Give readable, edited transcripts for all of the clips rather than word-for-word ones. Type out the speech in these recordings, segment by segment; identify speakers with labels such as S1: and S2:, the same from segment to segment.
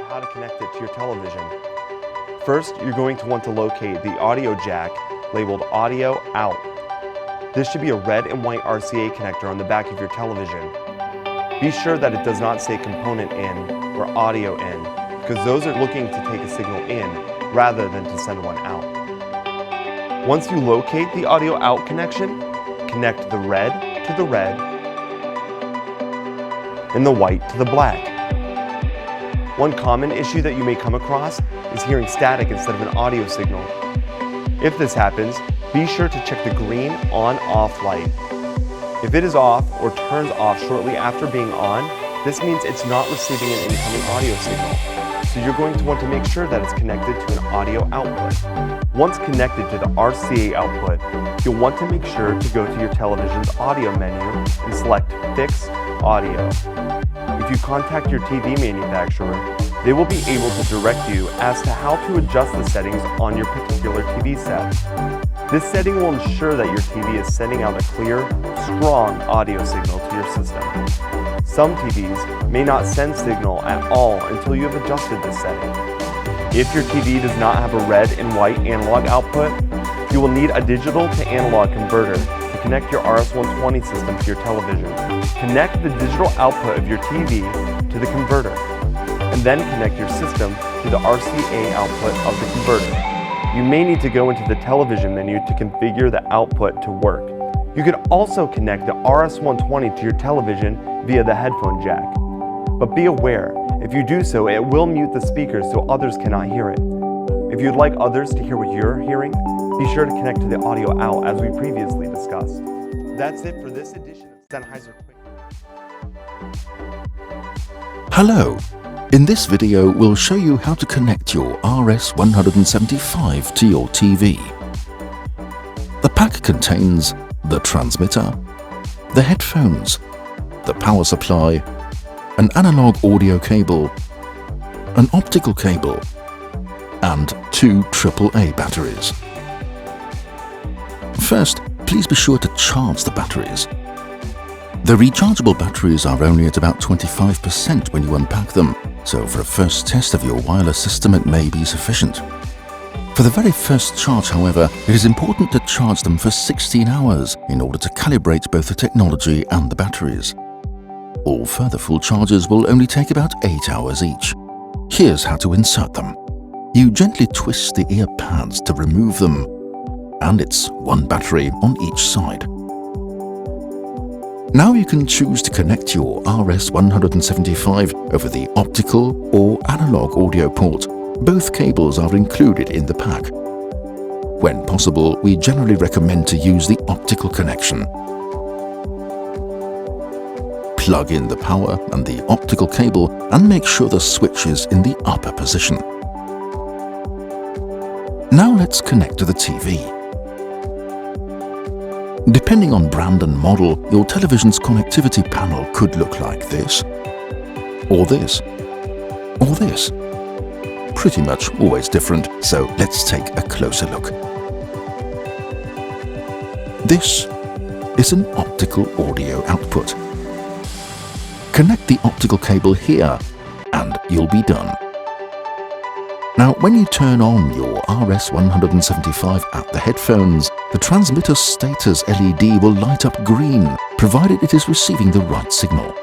S1: how to connect it to your television. First, you're going to want to locate the audio jack labeled Audio Out. This should be a red and white RCA connector on the back of your television. Be sure that it does not say component in or audio in, because those are looking to take a signal in rather than to send one out. Once you locate the audio out connection, connect the red to the red and the white to the black. One common issue that you may come across is hearing static instead of an audio signal. If this happens, be sure to check the green on-off light. If it is off or turns off shortly after being on, this means it's not receiving an incoming audio signal. So you're going to want to make sure that it's connected to an audio output. Once connected to the RCA output, you'll want to make sure to go to your television's audio menu and select Fix Audio. If you contact your TV manufacturer, they will be able to direct you as to how to adjust the settings on your particular TV set. This setting will ensure that your TV is sending out a clear, strong audio signal to your system. Some TVs may not send signal at all until you have adjusted this setting. If your TV does not have a red and white analog output, you will need a digital to analog converter to connect your RS-120 system to your television. Connect the digital output of your TV to the converter, and then connect your system to the RCA output of the converter. You may need to go into the television menu to configure the output to work. You can also connect the RS-120 to your television via the headphone jack. But be aware, if you do so, it will mute the speakers so others cannot hear it. If you'd like others to hear what you're hearing, be sure to connect to the audio out as we previously discussed. That's it for this edition of Sennheiser Quick.
S2: Hello! In this video, we'll show you how to connect your RS-175 to your TV. The pack contains the transmitter, the headphones, the power supply, an analog audio cable, an optical cable, and 2 AAA batteries. First, please be sure to charge the batteries. The rechargeable batteries are only at about 25% when you unpack them, so for a first test of your wireless system it may be sufficient. For the very first charge, however, it is important to charge them for 16 hours in order to calibrate both the technology and the batteries. All further full charges will only take about 8 hours each. Here's how to insert them. You gently twist the ear pads to remove them, and it's 1 battery on each side. Now you can choose to connect your RS-175 over the optical or analog audio port. Both cables are included in the pack. When possible, we generally recommend to use the optical connection. Plug in the power and the optical cable and make sure the switch is in the upper position. Now let's connect to the TV. Depending on brand and model, your television's connectivity panel could look like this, or this, or this. Pretty much always different, so let's take a closer look. This is an optical audio output. Connect the optical cable here and you'll be done. Now, when you turn on your RS-175 at the headphones, the transmitter status LED will light up green, provided it is receiving the right signal.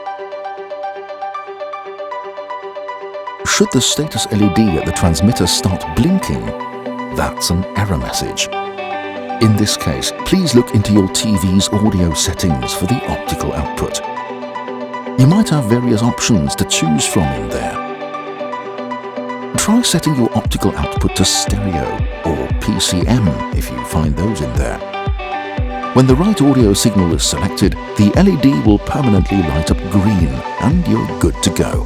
S2: Should the status LED at the transmitter start blinking, that's an error message. In this case, please look into your TV's audio settings for the optical output. You might have various options to choose from in there. Try setting your optical output to stereo or PCM if you find those in there. When the right audio signal is selected, the LED will permanently light up green and you're good to go.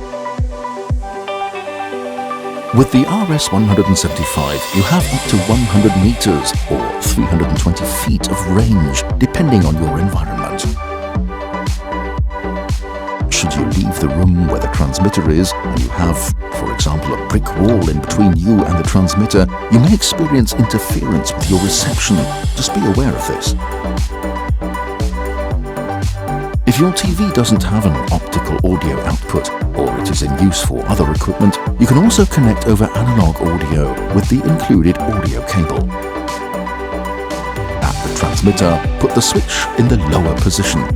S2: With the RS-175, you have up to 100 meters or 320 feet of range, depending on your environment. Should you leave the room where the transmitter is and you have, for example, a brick wall in between you and the transmitter, you may experience interference with your reception. Just be aware of this. If your TV doesn't have an optical audio output, or it is in use for other equipment, you can also connect over analog audio with the included audio cable. At the transmitter, put the switch in the lower position.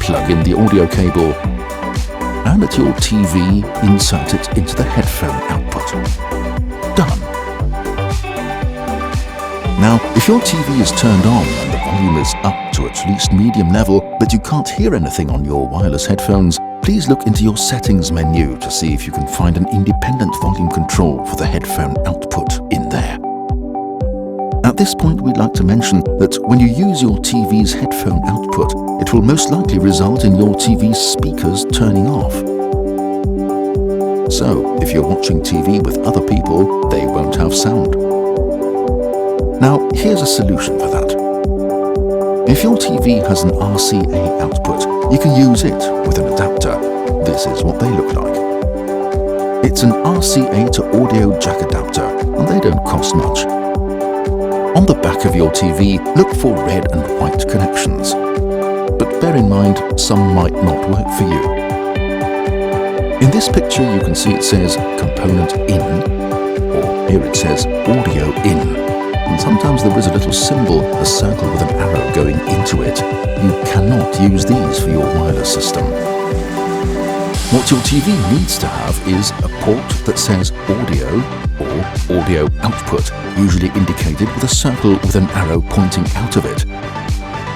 S2: Plug in the audio cable, and at your TV, insert it into the headphone output. Done. Now, if your TV is turned on and the volume is up to at least medium level, but you can't hear anything on your wireless headphones, please look into your settings menu to see if you can find an independent volume control for the headphone output in there. At this point, we'd like to mention that when you use your TV's headphone output, it will most likely result in your TV's speakers turning off. So, if you're watching TV with other people, they won't have sound. Now, here's a solution for that. If your TV has an RCA output, you can use it with an adapter. This is what they look like. It's an RCA to audio jack adapter, and they don't cost much. On the back of your TV, look for red and white connections. But bear in mind, some might not work for you. In this picture, you can see it says component in, or here it says audio in. And sometimes there is a little symbol, a circle with an arrow going into it. You cannot use these for your wireless system. What your TV needs to have is a port that says audio or audio output, usually indicated with a circle with an arrow pointing out of it.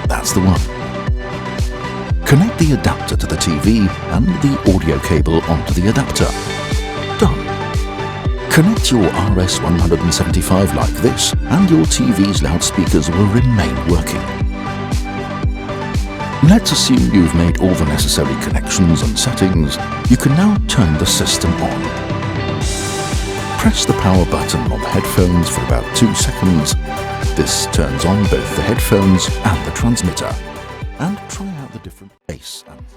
S2: That's the one. Connect the adapter to the TV and the audio cable onto the adapter. Done. Connect your RS-175 like this, and your TV's loudspeakers will remain working. Let's assume you've made all the necessary connections and settings. You can now turn the system on. Press the power button on the headphones for about 2 seconds. This turns on both the headphones and the transmitter. And try out the different bass amps.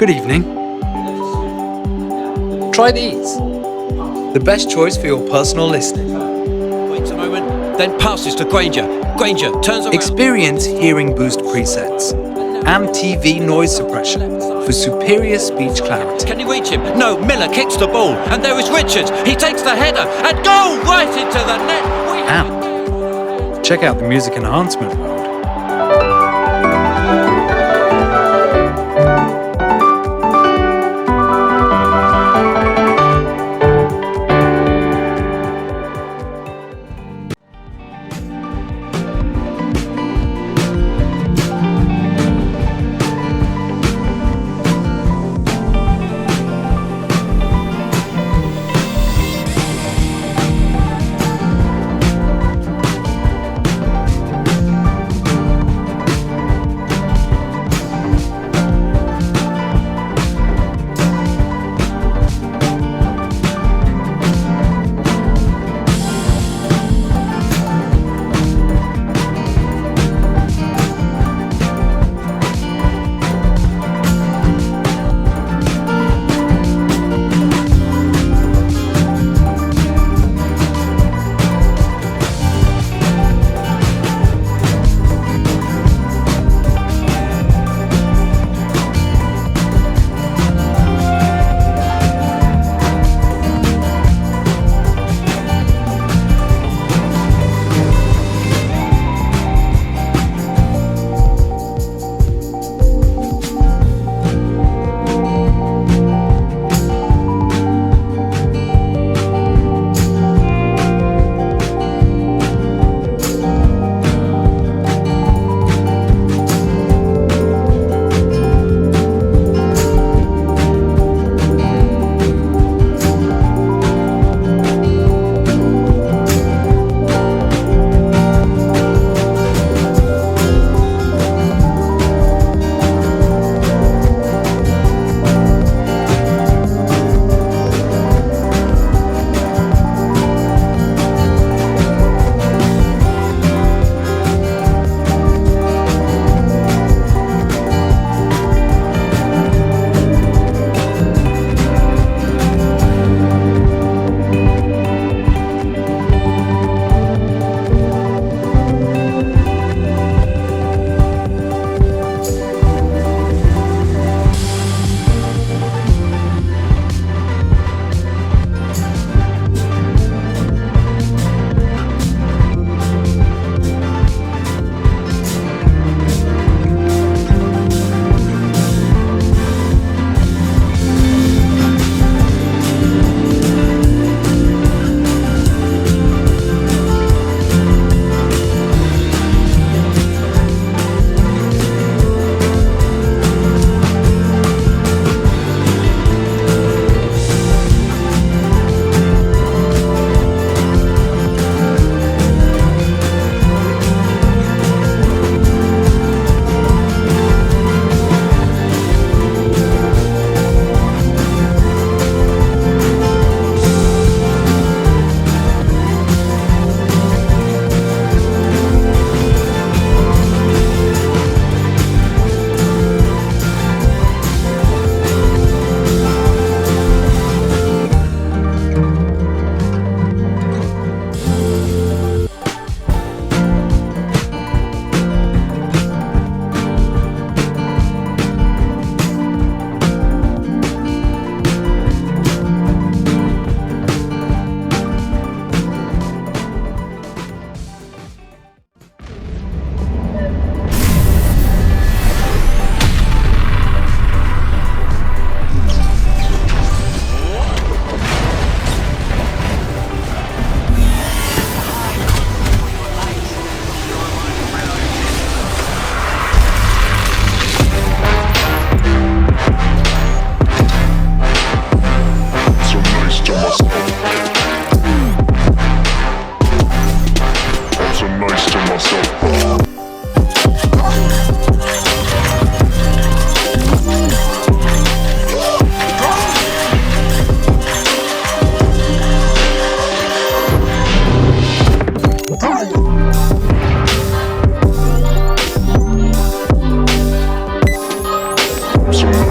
S3: Good evening. Try these. The best choice for your personal listening.
S4: Waits a moment, then passes to Granger. Granger turns around.
S3: Experience hearing boost presets and TV noise suppression for superior speech clarity.
S4: Can he reach him? No, Miller kicks the ball, and there is Richards. He takes the header, and goal right into the net.
S3: And check out the music enhancement mode.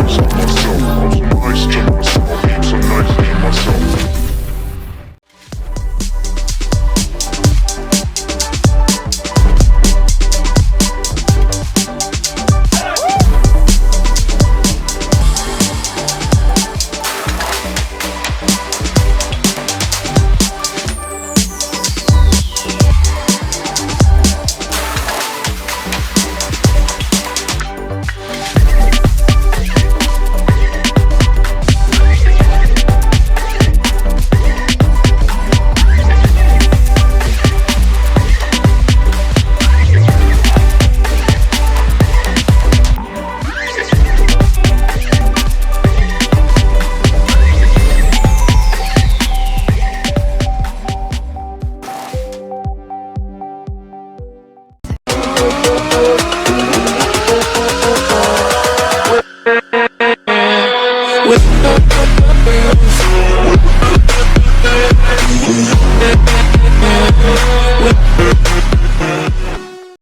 S5: nice to myself. I'm so nice to myself. So nice to myself.
S6: with